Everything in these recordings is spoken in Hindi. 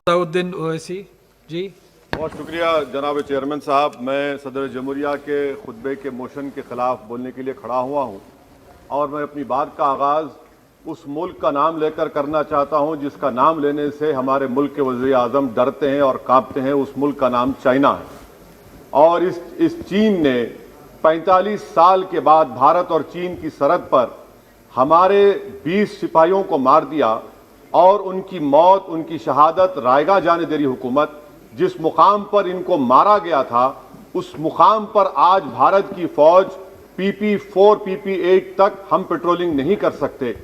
अलाउद्दीन ओवैसी जी। बहुत शुक्रिया जनाब चेयरमैन साहब। मैं सदर जमहूरिया के खुतबे के मोशन के खिलाफ बोलने के लिए खड़ा हुआ हूँ और मैं अपनी बात का आगाज़ उस मुल्क का नाम लेकर करना चाहता हूँ जिसका नाम लेने से हमारे मुल्क के वज़ीर आज़म डरते हैं और कांपते हैं। उस मुल्क का नाम चाइना है और इस चीन ने 45 साल के बाद भारत और चीन की सरहद पर हमारे 20 सिपाहियों को मार दिया और उनकी मौत, उनकी शहादत रायगा जाने दे रही हुकूमत। जिस मुकाम पर इनको मारा गया था उस मुकाम पर आज भारत की फौज PP4 PP8 तक हम पेट्रोलिंग नहीं कर सकते।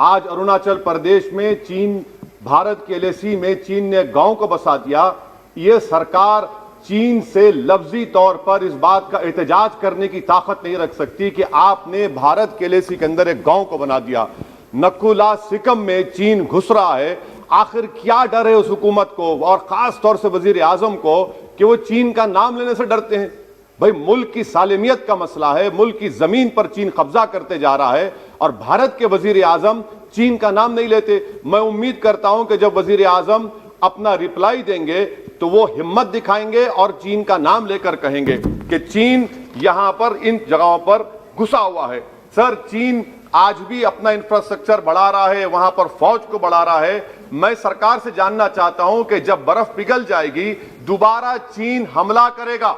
आज अरुणाचल प्रदेश में चीन, भारत के LAC में चीन ने गांव को बसा दिया। ये सरकार चीन से लफ्जी तौर पर इस बात का एहतजाज करने की ताकत नहीं रख सकती कि आपने भारत के LAC के अंदर एक गांव को बना दिया। नकुला सिकम में चीन घुस रहा है। आखिर क्या डर है उस हुकूमत को और खास तौर से वजीर आजम को कि वो चीन का नाम लेने से डरते हैं? भाई, मुल्क की सालिमियत का मसला है, मुल्क की जमीन पर चीन कब्जा करते जा रहा है और भारत के वजीर आजम चीन का नाम नहीं लेते। मैं उम्मीद करता हूं कि जब वजीर आजम अपना रिप्लाई देंगे तो वो हिम्मत दिखाएंगे और चीन का नाम लेकर कहेंगे कि चीन यहां पर इन जगहों पर घुसा हुआ है। सर, चीन आज भी अपना इंफ्रास्ट्रक्चर बढ़ा रहा है, वहां पर फौज को बढ़ा रहा है। मैं सरकार से जानना चाहता हूं कि जब बर्फ पिघल जाएगी दोबारा चीन हमला करेगा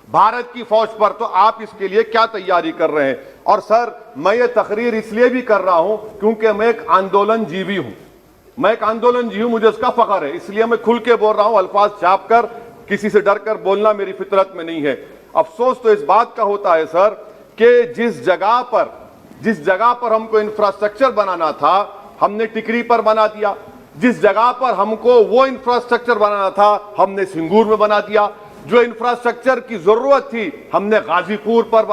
भारत की फौज पर, तो आप इसके लिए क्या तैयारी कर रहे हैं? और सर, मैं ये तकरीर इसलिए भी कर रहा हूं क्योंकि मैं एक आंदोलन जीवी हूं। मैं एक आंदोलन जीवी हूं, मुझे इसका फख्र है, इसलिए मैं खुल के बोल रहा हूं। अल्फाज छाप कर, किसी से डर कर बोलना मेरी फितरत में नहीं है। अफसोस तो इस बात का होता है सर कि जिस जगह पर हमको इंफ्रास्ट्रक्चर बनाना था हमने टिकरी पर बना दिया। जिस जगह पर हमको वो इंफ्रास्ट्रक्चर बनाना था हमने सिंगूर में बना दिया। जो इंफ्रास्ट्रक्चर की जरूरत थी हमने गाजीपुर पर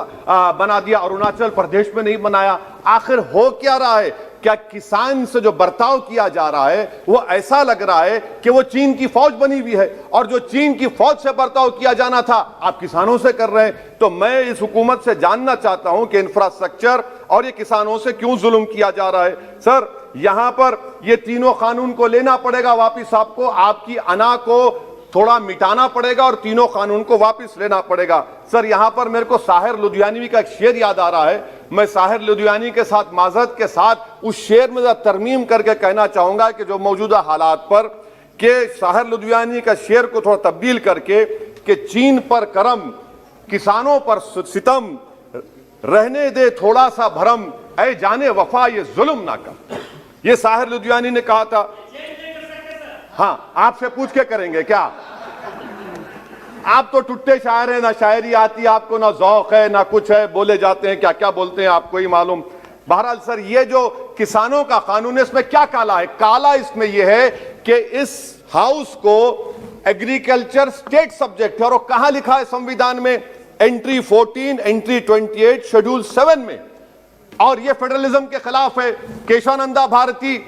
बना दिया, अरुणाचल प्रदेश में नहीं बनाया। आखिर हो क्या रहा है? क्या किसान से जो बर्ताव किया जा रहा है वो ऐसा लग रहा है कि वो चीन की फौज बनी हुई है और जो चीन की फौज से बर्ताव किया जाना था आप किसानों से कर रहे हैं? तो मैं इस हुकूमत से जानना चाहता हूं कि इंफ्रास्ट्रक्चर और ये किसानों से क्यों जुल्म किया जा रहा है? सर, यहां पर ये तीनों कानून को लेना पड़ेगा वापिस, आपको आपकी अना को थोड़ा मिटाना पड़ेगा और तीनों कानून को वापस लेना पड़ेगा। सर, यहां पर मेरे को साहिर लुधियानवी का एक शेर याद आ रहा है। मैं साहिर लुधियानवी के साथ माजरत के साथ उस शेर में तरमीम करके कहना चाहूंगा कि जो मौजूदा हालात पर के साहिर लुधियानवी का शेर को थोड़ा तब्दील करके कि चीन पर करम, किसानों पर सितम, रहने दे थोड़ा सा भरम, ऐ जाने वफा ये जुल्म ना कर। ये साहिर लुधियानवी ने कहा था। हाँ, आपसे पूछ के करेंगे क्या? आप तो टुट्टे शायर हैं, ना शायरी आती आपको, ना ज़ौक़ है, ना कुछ है, बोले जाते हैं क्या क्या बोलते हैं आपको ही मालूम। बहरहाल सर, ये जो किसानों का कानून है इसमें क्या काला है? काला इसमें यह है कि इस हाउस को एग्रीकल्चर स्टेट सब्जेक्ट है और कहां लिखा है संविधान में? एंट्री 14, एंट्री 28, शेड्यूल 7 में। और यह फेडरलिज्म के खिलाफ है। केशवानंदा भारती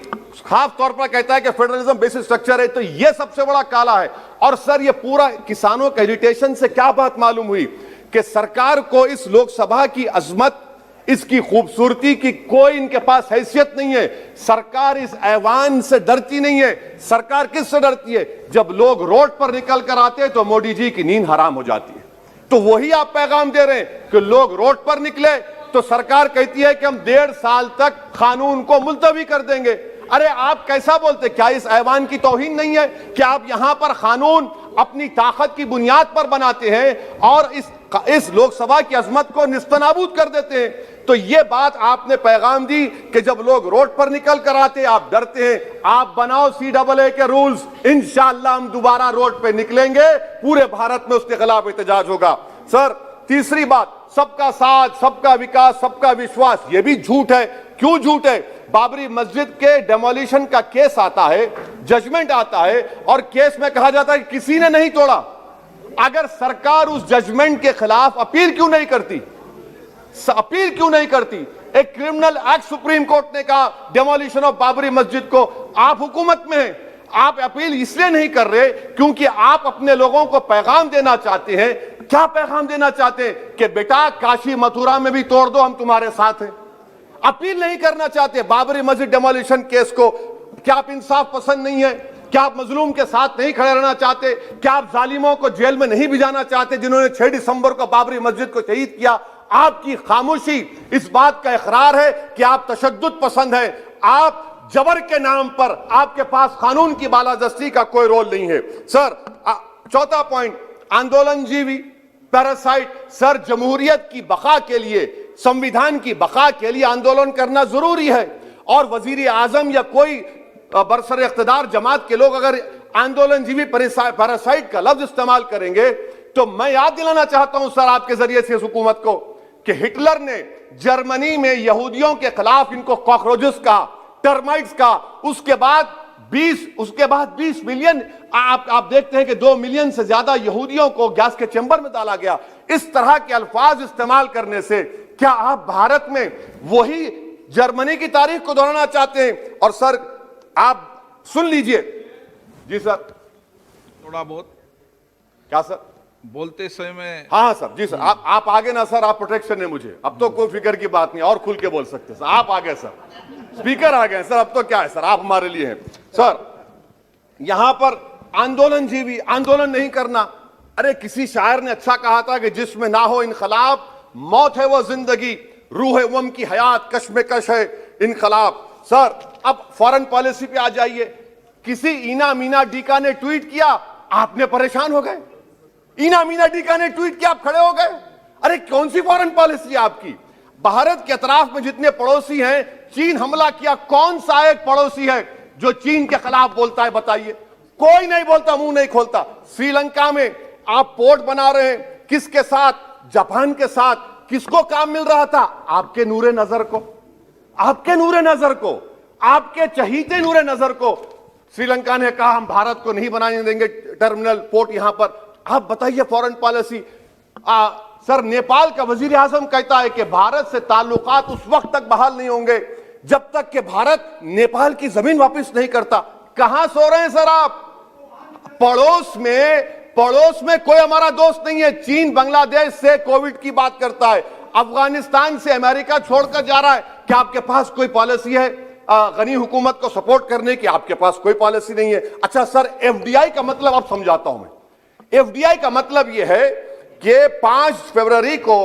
खास तौर पर कहता है कि फेडरलिज्म बेसिक स्ट्रक्चर है, तो यह सबसे बड़ा काला है। और सर, यह पूरा किसानों के इरिटेशन से क्या बात मालूम हुई कि सरकार को इस लोकसभा की अजमत, इसकी खूबसूरती की कोई इनके पास हैसियत नहीं है। सरकार इस ऐवान से डरती नहीं है। सरकार किससे डरती है? जब लोग रोड पर निकल कर आते हैं तो मोदी जी की नींद हराम हो जाती है। तो वही आप पैगाम दे रहे हैं कि लोग रोड पर निकले तो सरकार कहती है कि हम 1.5 साल तक कानून को मुलतवी कर देंगे। अरे आप कैसा बोलते? क्या इस ऐवान की तौहीन नहीं है कि आप यहां पर कानून अपनी ताकत की बुनियाद पर बनाते हैं और इस लोकसभा की अजमत को निस्तनाबूद कर देते हैं? तो ये बात आपने पैगाम दी कि जब लोग रोड पर निकल कर आते आप डरते हैं। आप बनाओ CAA के रूल्स, इंशाअल्लाह हम दोबारा रोड पे निकलेंगे, पूरे भारत में उसके खिलाफ एहतजाज होगा। सर, तीसरी बात, सबका साथ, सबका विकास, सबका विश्वास, यह भी झूठ है। क्यों झूठ है? बाबरी मस्जिद के डेमोलिशन का केस आता है, जजमेंट आता है और केस में कहा जाता है कि किसी ने नहीं तोड़ा। अगर सरकार उस जजमेंट के खिलाफ अपील क्यों नहीं करती? अपील क्यों नहीं करती? एक क्रिमिनल एक्ट सुप्रीम कोर्ट ने कहा डेमोलिशन ऑफ बाबरी मस्जिद को, आप हुकूमत में हैं, आप अपील इसलिए नहीं कर रहे क्योंकि आप अपने लोगों को पैगाम देना चाहते हैं। क्या पैगाम देना चाहते हैं? कि बेटा काशी मथुरा में भी तोड़ दो, हम तुम्हारे साथ हैं। अपील नहीं करना चाहते बाबरी मस्जिद डेमोलिशन केस को। क्या आप इंसाफ पसंद नहीं है? क्या आप मजलूम के साथ नहीं खड़े रहना चाहते? क्या आप जालिमों को जेल में नहीं भिजाना चाहते जिन्होंने 6 दिसंबर को बाबरी मस्जिद को शहीद किया? आपकी खामोशी इस बात का इकरार है कि आप तशद्दुद पसंद हैं। आप जबर के नाम पर आपके पास कानून की बालादस्ती का कोई रोल नहीं है। सर, चौथा पॉइंट, आंदोलनजीवी, पैरासाइट। सर, जमहूरियत की बका के लिए, संविधान की बका के लिए आंदोलन करना जरूरी है। और वजीर आजम या कोई बरसर इख्तिदार जमात के लोग अगर आंदोलनजीवी पैरासाइट का लफ्ज इस्तेमाल करेंगे तो मैं याद दिलाना चाहता हूं सर आपके जरिए से इस हुकूमत को कि हिटलर ने जर्मनी में यहूदियों के खिलाफ इनको कॉकरोचेस का, टर्माइट्स का, उसके बाद 20 मिलियन, आप देखते हैं कि 2 मिलियन से ज्यादा यहूदियों को गैस के चैम्बर में डाला गया। इस तरह के अल्फाज इस्तेमाल करने से क्या आप भारत में वही जर्मनी की तारीख को दोहराना चाहते हैं? और सर आप सुन लीजिए। जी सर, थोड़ा बहुत क्या सर बोलते समय में। हाँ सर, जी सर, आप आगे ना सर, आप प्रोटेक्शन है मुझे, अब तो कोई फिक्र की बात नहीं, और खुल के बोल सकते सर। आप आगे सर, स्पीकर आ गए सर, अब तो क्या है सर, आप हमारे लिए हैं। सर, यहां पर आंदोलनजीवी, आंदोलन नहीं करना। अरे किसी शायर ने अच्छा कहा था कि जिसमें ना हो इनकलाब, मौत है वो जिंदगी, रूह है वम की हयात, कश्मकश है इनकलाब। सर, अब फॉरेन पॉलिसी पे आ जाइए। किसी इना मीना डीका ने ट्वीट किया, आपने परेशान हो गए। इना मीना डीका ने ट्वीट किया, आप खड़े हो गए। अरे कौन सी फॉरेन पॉलिसी है आपकी? भारत के अतराफ में जितने पड़ोसी हैं, चीन हमला किया, कौन सा एक पड़ोसी है जो चीन के खिलाफ बोलता है? बताइए। कोई नहीं बोलता, मुंह नहीं खोलता। श्रीलंका में आप पोर्ट बना रहे हैं, किसके साथ? जापान के साथ। किसको काम मिल रहा था? आपके नूरे नजर को, आपके नूरे नजर को, आपके चहीते नूरे नजर को। श्रीलंका ने कहा हम भारत को नहीं बनाने देंगे टर्मिनल पोर्ट यहां पर। आप बताइए फॉरेन पॉलिसी। सर, नेपाल का वजीर आजम कहता है कि भारत से ताल्लुकात उस वक्त तक बहाल नहीं होंगे जब तक कि भारत नेपाल की जमीन वापस नहीं करता। कहां सो रहे हैं सर आप? पड़ोस में कोई हमारा दोस्त नहीं है। चीन बांग्लादेश से कोविड की बात करता है, अफगानिस्तान से अमेरिका छोड़कर जा रहा है। क्या आपके पास कोई पॉलिसी है गनी हुकूमत को सपोर्ट करने की? आपके पास कोई पॉलिसी नहीं है। अच्छा सर, एफडीआई का मतलब अब समझाता हूं मैं। एफडीआई का मतलब यह है कि 5 फरवरी को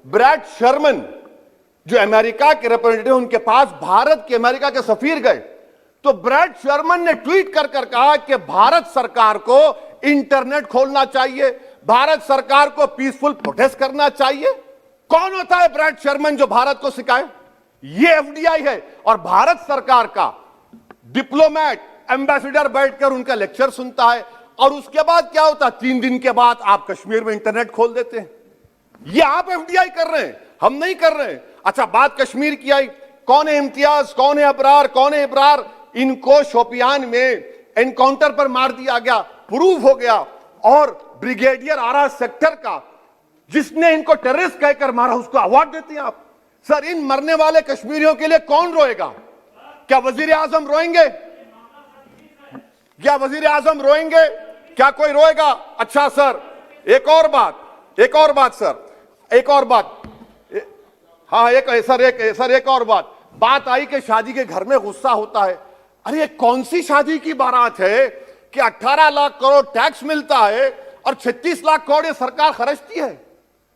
ब्रैड शर्मन जो अमेरिका के रिप्रेजेंटेटिव, उनके पास भारत के अमेरिका के सफीर गए, तो ब्रैड शर्मन ने ट्वीट कर कहा कि भारत सरकार को इंटरनेट खोलना चाहिए, भारत सरकार को पीसफुल प्रोटेस्ट करना चाहिए। कौन होता है ब्रैड शर्मन जो भारत को सिखाए? ये एफडीआई है। और भारत सरकार का डिप्लोमेट, एम्बेसडर बैठकर उनका लेक्चर सुनता है, और उसके बाद क्या होता? 3 दिन के बाद आप कश्मीर में इंटरनेट खोल देते हैं। ये आप एफडीआई कर रहे हैं, हम नहीं कर रहे हैं। अच्छा, बात कश्मीर की आई। कौन है इम्तियाज, कौन है अबरार, कौन है इब्रार? इनको शोपियान में एनकाउंटर पर मार दिया गया, प्रूव हो गया। और ब्रिगेडियर आरा सेक्टर का जिसने इनको टेररिस्ट कहकर मारा, उसको अवार्ड देते हैं आप। सर, इन मरने वाले कश्मीरियों के लिए कौन रोएगा? क्या वजीर आजम रोएंगे? क्या वजीर आजम रोएंगे? क्या कोई रोएगा? अच्छा सर, एक और बात सर, एक और बात। हाँ, एक और बात आई कि शादी के घर में गुस्सा होता है। अरे ये कौन सी शादी की बारात है कि 18 लाख करोड़ टैक्स मिलता है और 36 लाख करोड़ ये सरकार खर्चती है?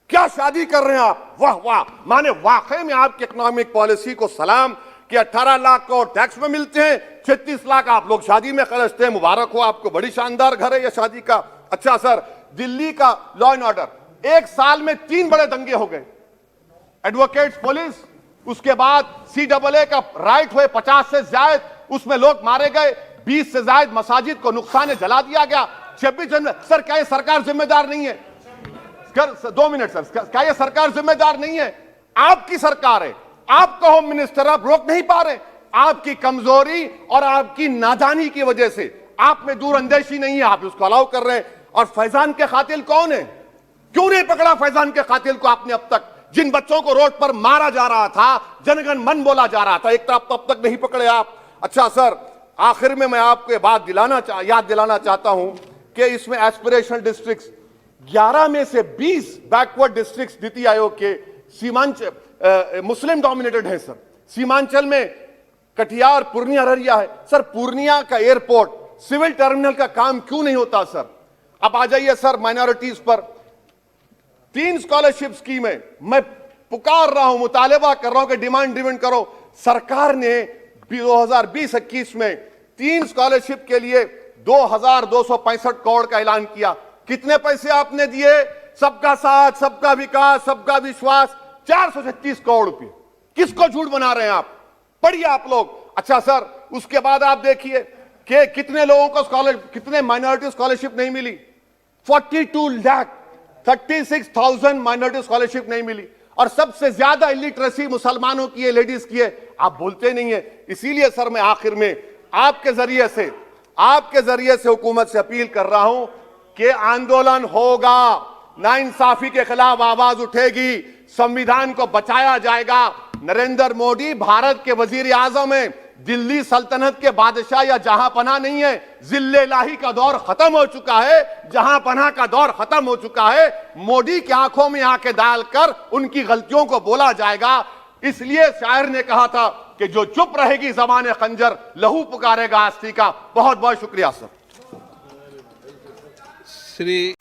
क्या शादी कर रहे हैं आप? वाह वाह, माने वाकई में आपकी इकोनॉमिक पॉलिसी को सलाम कि 18 लाख करोड़ टैक्स में मिलते हैं, 36 लाख आप लोग शादी में खर्चते हैं। मुबारक हो आपको, बड़ी शानदार घर है ये शादी का। अच्छा सर, दिल्ली का लॉ एंड ऑर्डर, 1 साल में 3 बड़े दंगे हो गए। एडवोकेट्स पुलिस, उसके बाद CAA का राइट हुए 50 से ज्यादा, उसमें लोग मारे गए। 20 से ज्यादा मसाजिद को नुकसान जला दिया गया। 26 जनवरी। सर, क्या ये सरकार जिम्मेदार नहीं है? 2 मिनट सर, क्या ये सरकार जिम्मेदार नहीं है? आपकी सरकार है, आपका होम मिनिस्टर, आप रोक नहीं पा रहे। आपकी कमजोरी और आपकी नादानी की वजह से, आप में दूरअंदेशी नहीं है, आप उसको अलाउ कर रहे हैं। और फैजान के कातिल कौन है? क्यों नहीं पकड़ा फैजान के कातिल को आपने अब तक? जिन बच्चों को रोड पर मारा जा रहा था, जनगण मन बोला जा रहा था, एक तरफ तो अब तक नहीं पकड़े आप। अच्छा सर, आखिर में मैं आपको याद दिलाना चाहता हूं कि इसमें एस्पिरेशनल डिस्ट्रिक्ट्स 11 में से 20 बैकवर्ड डिस्ट्रिक्ट्स नीति आयोग के सीमांचल मुस्लिम डोमिनेटेड है सर। सीमांचल में कटिहार, पूर्णिया, अररिया है सर। पूर्णिया का एयरपोर्ट सिविल टर्मिनल का काम क्यों नहीं होता सर? अब आ जाइए सर माइनॉरिटीज पर। 3 स्कॉलरशिप स्कीमें मैं पुकार रहा हूं, मुतालबा कर रहा हूं कि डिमांड ड्रिवन करो। सरकार ने 2020-21 में 3 स्कॉलरशिप के लिए 2265 करोड़ का ऐलान किया। कितने पैसे आपने दिए? सबका साथ, सबका विकास, सबका विश्वास, 436 करोड़ रुपए। किसको झूठ बना रहे हैं आप? पढ़िए आप लोग। अच्छा सर, उसके बाद आप देखिए कि कितने लोगों को कितने माइनॉरिटी स्कॉलरशिप नहीं मिली। 42,36,000 माइनॉरिटी स्कॉलरशिप नहीं मिली। और सबसे ज्यादा इलिटरेसी मुसलमानों की है, लेडीज की है। आप बोलते नहीं है। इसीलिए सर मैं आखिर में आपके जरिए से हुकूमत से अपील कर रहा हूं कि आंदोलन होगा, नाइंसाफी के खिलाफ आवाज उठेगी, संविधान को बचाया जाएगा। नरेंद्र मोदी भारत के वजीर आजम है। दिल्ली सल्तनत के बादशाह या जहां पनाह नहीं है। जिल्ले लाही का दौर खत्म हो चुका है, जहां पनाह का दौर खत्म हो चुका है। मोदी की आंखों में आंखें डालकर उनकी गलतियों को बोला जाएगा। इसलिए शायर ने कहा था कि जो चुप रहेगी ज़बान खंजर, लहू पुकारेगा आस्ती का। बहुत बहुत शुक्रिया सर। श्री